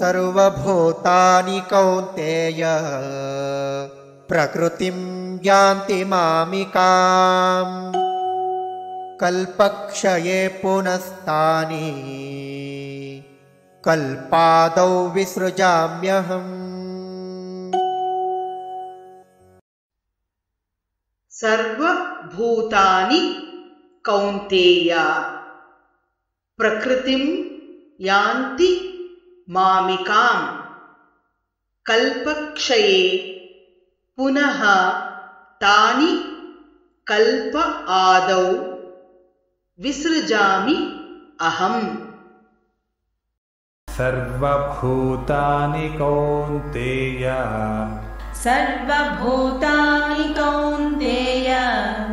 सर्वभूतानि कौन्तेय प्रकृतिं यान्ति मामिकाम् कल्पक्षये पुनस्तानि कल्पादौ विसृजाम्यहम्। सर्वभूतानि कौन्तेय प्रकृतिं यान्ति मामिकाम् कल्पक्षये पुनः तानि कल्प आदौ विसृजामि अहम्। सर्वभूतानि कौन्तेय सर्वभूतानि कौन्तेय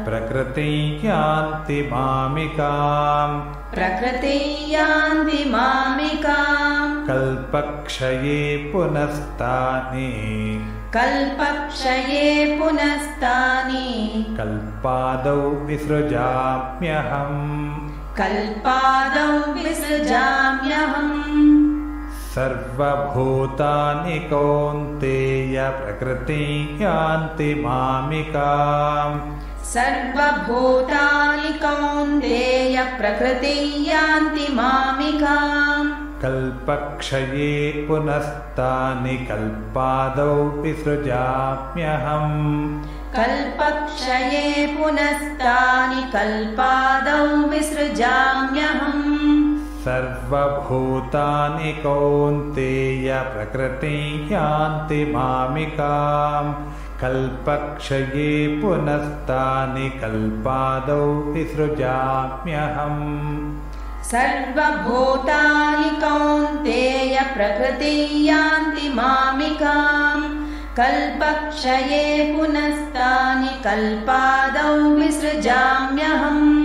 प्रकृतिं यान्ति मामिकाम् प्रकृतिं मामिकाम् कल्पक्षये पुनस्तानि कल्पक्षये पुनस्तानि कल्पादौ विसृजाम्यहम् कल्पादौ विसृजाम्यहम्। सर्वभूतानि कौन्तेय प्रकृतिं यान्ति मामिकाम् सर्वभूतानि कौन्तेय प्रकृतिं यान्ति मामिकाम् कल्पक्षये पुनस्तानि कल्पादौ विसृजाम्यहम् कल्पक्षये पुनस्तानि कल्पादौ विसृजाम्यहम्। सर्वभूतानि कौन्तेय प्रकृतिं यान्ति मामिकाम् कल्पक्षये पुनस्तानि कल्पादौ विसृजाम्यहम्। सर्वभूतानि कौन्तेय प्रकृतिं यान्ति मामिकाम् कल्पक्षये पुनस्तानि कल्पादौ विसृजाम्यहम्।